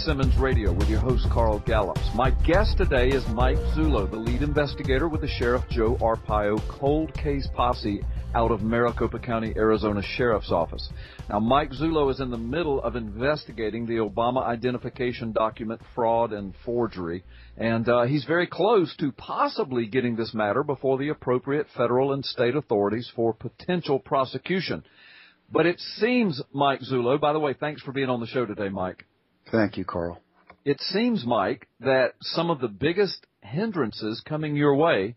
Simmons Radio with your host, Carl Gallups. My guest today is Mike Zullo, the lead investigator with the Sheriff Joe Arpaio Cold Case Posse out of Maricopa County, Arizona Sheriff's Office. Now, Mike Zullo is in the middle of investigating the Obama identification document fraud and forgery, and he's very close to possibly getting this matter before the appropriate federal and state authorities for potential prosecution. But it seems, Mike Zullo, by the way, thanks for being on the show today, Mike. Thank you, Carl. It seems, Mike, that some of the biggest hindrances coming your way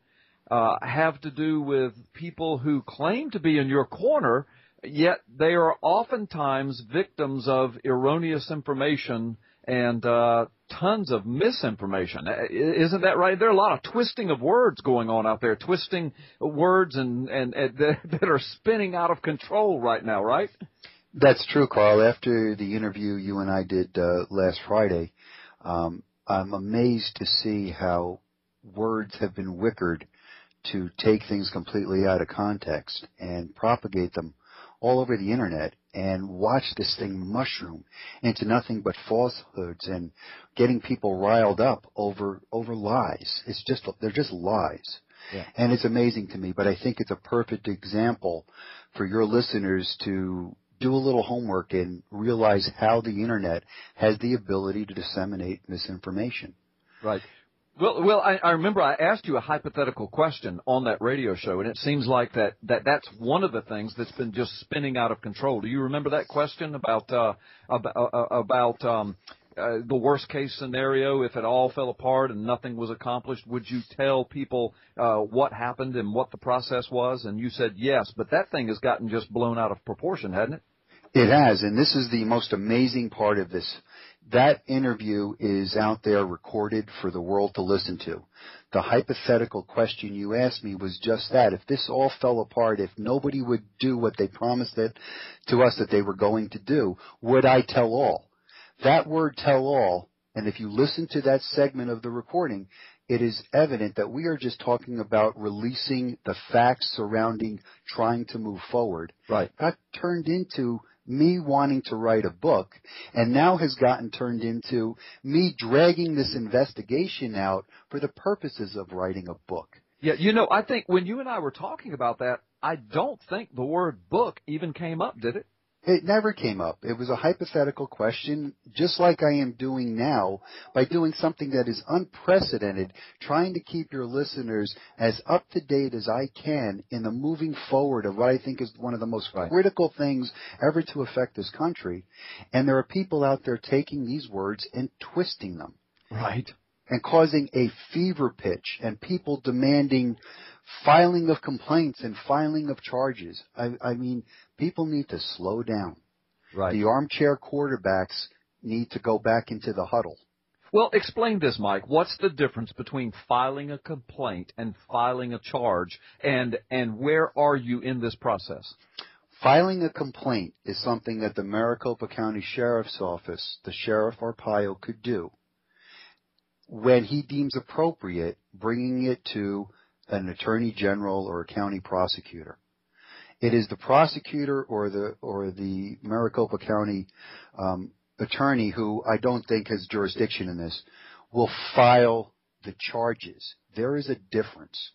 have to do with people who claim to be in your corner, yet they are oftentimes victims of erroneous information and tons of misinformation. Isn't that right? There are a lot of twisting of words going on out there, twisting words and that are spinning out of control right now, right? That's true, Carl. After the interview you and I did last Friday, I'm amazed to see how words have been wickered to take things completely out of context and propagate them all over the internet and watch this thing mushroom into nothing but falsehoods and getting people riled up over lies. They're just lies. Yeah. And it's amazing to me, but I think it's a perfect example for your listeners to do a little homework and realize how the internet has the ability to disseminate misinformation. Right. Well, I remember I asked you a hypothetical question on that radio show, and it seems like that's one of the things that's been just spinning out of control. Do you remember that question about the worst case scenario if it all fell apart and nothing was accomplished? Would you tell people what happened and what the process was? And you said yes, but that thing has gotten just blown out of proportion, hasn't it? It has, and this is the most amazing part of this. That interview is out there recorded for the world to listen to. The hypothetical question you asked me was just that. If this all fell apart, if nobody would do what they promised to us that they were going to do, would I tell all? That word tell all, and if you listen to that segment of the recording, it is evident that we are just talking about releasing the facts surrounding trying to move forward. Right. That turned into me wanting to write a book, and now has gotten turned into me dragging this investigation out for the purposes of writing a book. Yeah, I think when you and I were talking about that, I don't think the word book even came up, did it? It never came up. It was a hypothetical question, just like I am doing now, by doing something that is unprecedented, trying to keep your listeners as up to date as I can in the moving forward of what I think is one of the most critical things ever to affect this country. And there are people out there taking these words and twisting them. Right. And causing a fever pitch and people demanding filing of complaints and filing of charges. I mean, people need to slow down. Right. The armchair quarterbacks need to go back into the huddle. Well, explain this, Mike. What's the difference between filing a complaint and filing a charge, and where are you in this process? Filing a complaint is something that the Maricopa County Sheriff's Office, the Sheriff Arpaio, could do when he deems appropriate, bringing it to an attorney general or a county prosecutor. It is the prosecutor or the Maricopa County attorney, who I don't think has jurisdiction in this, will file the charges. There is a difference.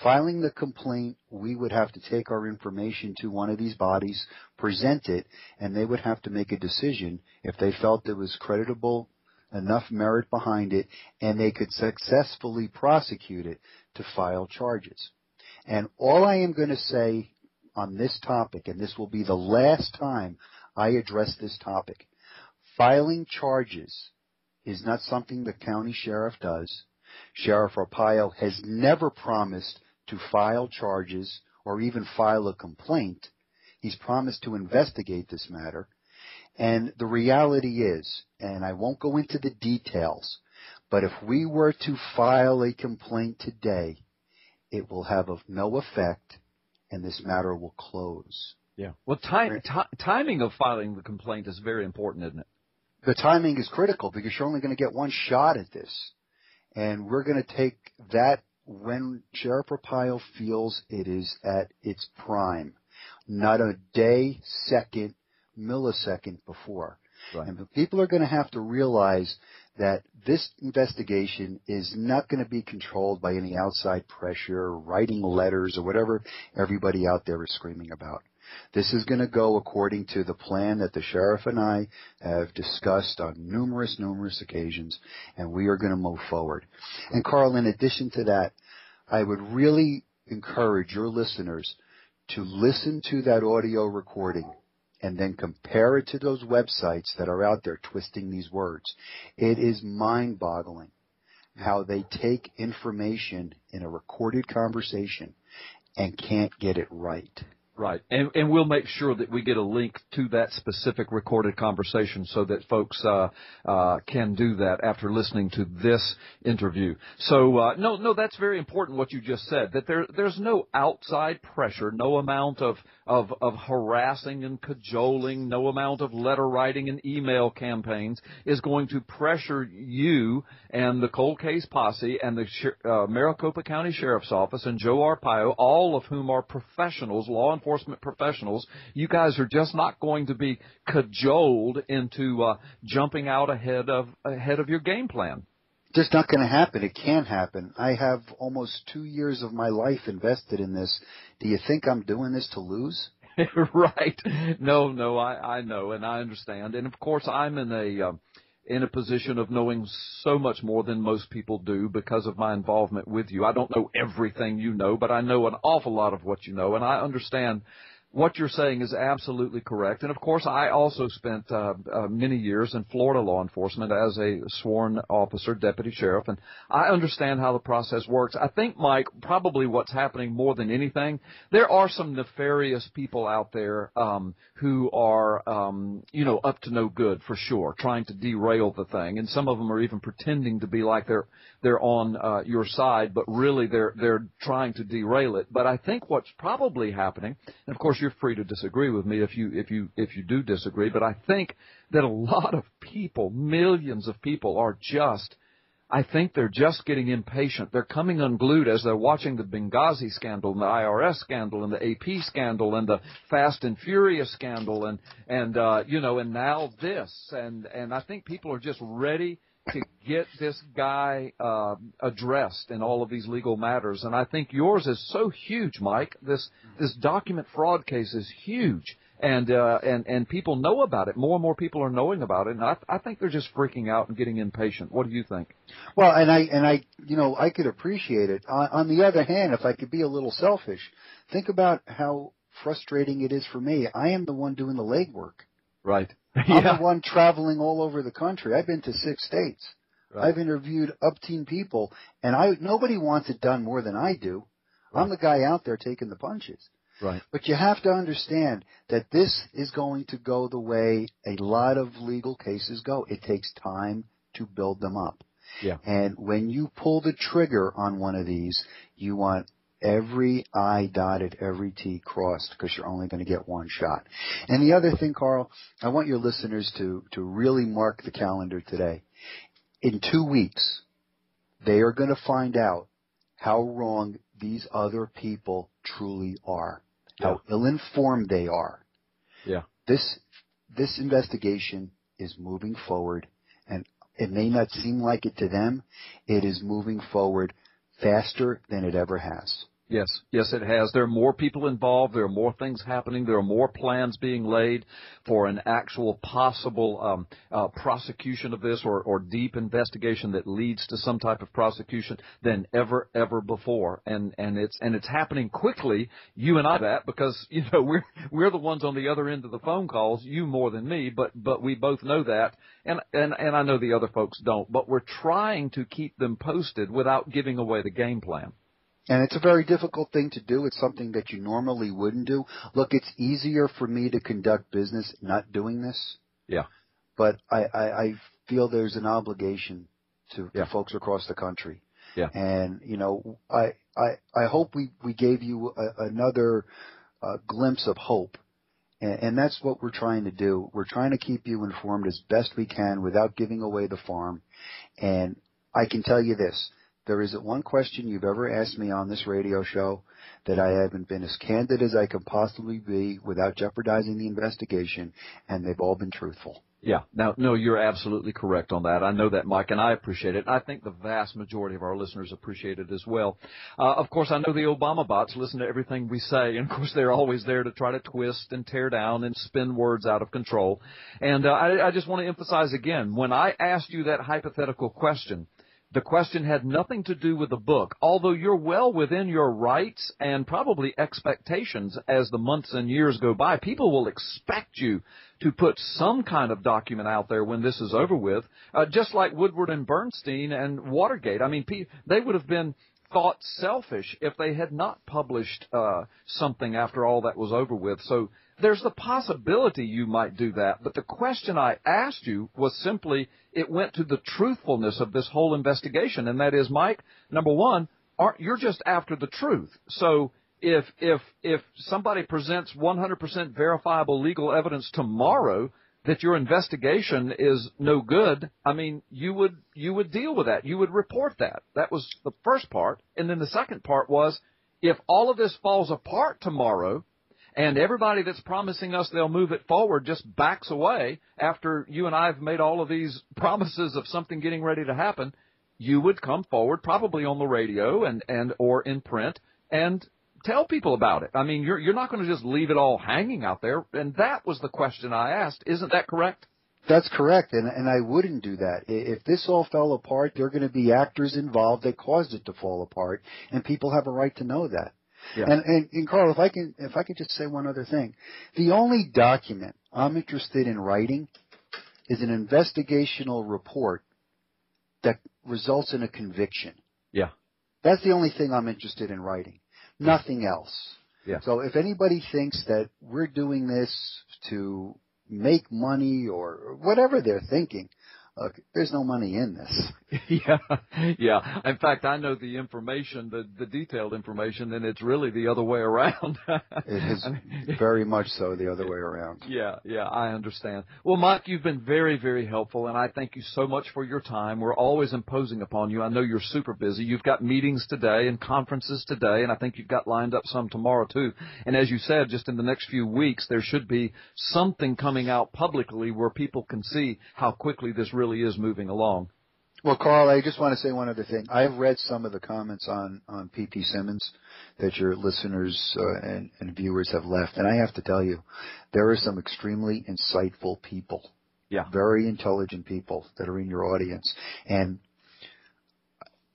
Filing the complaint, we would have to take our information to one of these bodies, present it, and they would have to make a decision if they felt there was creditable enough merit behind it, and they could successfully prosecute it to file charges. And all I am going to say on this topic, and this will be the last time I address this topic, filing charges is not something the county sheriff does. Sheriff Arpaio has never promised to file charges or even file a complaint. He's promised to investigate this matter. And the reality is, and I won't go into the details, but if we were to file a complaint today, it will have no effect, and this matter will close. Yeah. Well, timing of filing the complaint is very important, isn't it? The timing is critical because you're only going to get one shot at this. And we're going to take that when Sheriff Arpaio feels it is at its prime, not a day, second, millisecond before. Right. And people are going to have to realize that this investigation is not going to be controlled by any outside pressure, writing letters, or whatever everybody out there is screaming about. This is going to go according to the plan that the sheriff and I have discussed on numerous occasions, and we are going to move forward. And Carl, in addition to that, I would really encourage your listeners to listen to that audio recording and then compare it to those websites that are out there twisting these words. It is mind-boggling how they take information in a recorded conversation and can't get it right. Right. And we'll make sure that we get a link to that specific recorded conversation so that folks can do that after listening to this interview. So, no, that's very important what you just said, that there's no outside pressure, no amount of harassing and cajoling, no amount of letter writing and email campaigns is going to pressure you and the cold case posse and the Maricopa County Sheriff's Office and Joe Arpaio, all of whom are professionals, law enforcement professionals. You guys are just not going to be cajoled into jumping out ahead of your game plan. Just not going to happen. It can't happen. I have almost 2 years of my life invested in this. Do you think I'm doing this to lose? Right. No, I know, and I understand. And of course, I'm in a position of knowing so much more than most people do because of my involvement with you. I don't know everything you know, but I know an awful lot of what you know, and I understand what you're saying is absolutely correct. And, of course, I also spent many years in Florida law enforcement as a sworn officer, deputy sheriff, and I understand how the process works. I think, Mike, probably what's happening more than anything, there are some nefarious people out there who are, up to no good for sure, trying to derail the thing. And some of them are even pretending to be like they're on your side, but really they're trying to derail it. But I think what's probably happening, and, of course, you're free to disagree with me if you do disagree, but I think that a lot of people, millions of people, I think they're just getting impatient. They're coming unglued as they're watching the Benghazi scandal and the IRS scandal and the AP scandal and the Fast and Furious scandal and now this. And I think people are just ready to get this guy addressed in all of these legal matters. And I think yours is so huge, Mike. This document fraud case is huge. And people know about it. More and more people are knowing about it. And I think they're just freaking out and getting impatient. What do you think? Well, and I could appreciate it. On the other hand, if I could be a little selfish, think about how frustrating it is for me. I am the one doing the legwork. Right. I'm the one traveling all over the country. I've been to 6 states. Right. I've interviewed up-teen people, and nobody wants it done more than I do. Right. I'm the guy out there taking the punches. Right. But you have to understand that this is going to go the way a lot of legal cases go. It takes time to build them up. Yeah. And when you pull the trigger on one of these, you want every I dotted, every T crossed, because you're only going to get one shot. And the other thing, Carl, I want your listeners to really mark the calendar today. In 2 weeks, they are going to find out how wrong these other people truly are, how ill-informed they are. Yeah. This investigation is moving forward, and it may not seem like it to them. It is moving forward faster than it ever has. Yes, it has. There are more people involved. There are more things happening. There are more plans being laid for an actual possible prosecution of this or deep investigation that leads to some type of prosecution than ever before. And it's happening quickly. You and I that because we're the ones on the other end of the phone calls. You more than me, but we both know that. And I know the other folks don't. But we're trying to keep them posted without giving away the game plan. And it's a very difficult thing to do. It's something that you normally wouldn't do. Look, it's easier for me to conduct business not doing this. Yeah. But I feel there's an obligation to folks across the country. Yeah. And, I hope we gave you another glimpse of hope. And that's what we're trying to do. We're trying to keep you informed as best we can without giving away the farm. And I can tell you this. There isn't one question you've ever asked me on this radio show that I haven't been as candid as I can possibly be without jeopardizing the investigation, and they've all been truthful. Yeah. Now, no, you're absolutely correct on that. I know that, Mike, and I appreciate it. I think the vast majority of our listeners appreciate it as well. Of course, I know the Obama bots listen to everything we say, and of course, they're always there to try to twist and tear down and spin words out of control. And I just want to emphasize again, when I asked you that hypothetical question, the question had nothing to do with the book, although you're well within your rights and probably expectations as the months and years go by. People will expect you to put some kind of document out there when this is over with, just like Woodward and Bernstein and Watergate. I mean, they would have been thought selfish if they had not published something after all that was over with. So there's the possibility you might do that, but the question I asked you was simply, it went to the truthfulness of this whole investigation, and that is, Mike, number one, you're just after the truth. So if somebody presents 100% verifiable legal evidence tomorrow that your investigation is no good, I mean, you would deal with that. You would report that. That was the first part. And then the second part was, if all of this falls apart tomorrow, and everybody that's promising us they'll move it forward just backs away after you and I have made all of these promises of something getting ready to happen, you would come forward probably on the radio and or in print and tell people about it. I mean, you're not going to just leave it all hanging out there. And that was the question I asked. Isn't that correct? That's correct, and I wouldn't do that. If this all fell apart, there are going to be actors involved that caused it to fall apart, and people have a right to know that. Yeah. And Carl, if I could just say one other thing. The only document I'm interested in writing is an investigational report that results in a conviction. Yeah. That's the only thing I'm interested in writing. Nothing else. Yeah. So if anybody thinks that we're doing this to make money or whatever they're thinking, look, there's no money in this. Yeah. In fact, I know the information, the detailed information, and it's really the other way around. It is very much so the other way around. Yeah, I understand. Well, Mike, you've been very, very helpful, and I thank you so much for your time. We're always imposing upon you. I know you're super busy. You've got meetings today and conferences today, and I think you've got lined up some tomorrow, too. And as you said, just in the next few weeks, there should be something coming out publicly where people can see how quickly this really is moving along. Well, Carl, I just want to say one other thing. I've read some of the comments on ppsimmons that your listeners and viewers have left, and I have to tell you, there are some extremely insightful people, very intelligent people that are in your audience. And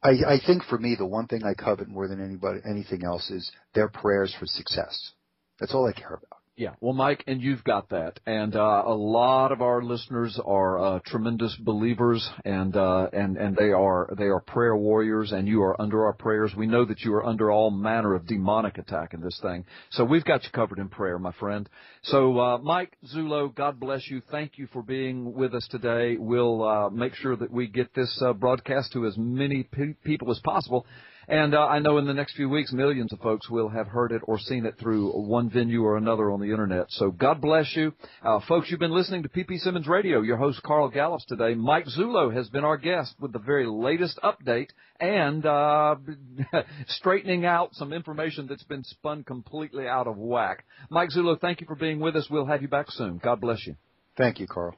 I think for me, the one thing I covet more than anything else is their prayers for success. That's all I care about. Yeah. Well, Mike, and you've got that. And a lot of our listeners are tremendous believers, and they are prayer warriors, and you are under our prayers. We know that you are under all manner of demonic attack in this thing. So we've got you covered in prayer, my friend. So, Mike Zullo, God bless you. Thank you for being with us today. We'll make sure that we get this broadcast to as many people as possible. And I know in the next few weeks, millions of folks will have heard it or seen it through one venue or another on the Internet. So God bless you. Folks, you've been listening to P.P. Simmons Radio. Your host, Carl Gallups, today. Mike Zullo has been our guest with the very latest update and straightening out some information that's been spun completely out of whack. Mike Zullo, thank you for being with us. We'll have you back soon. God bless you. Thank you, Carl.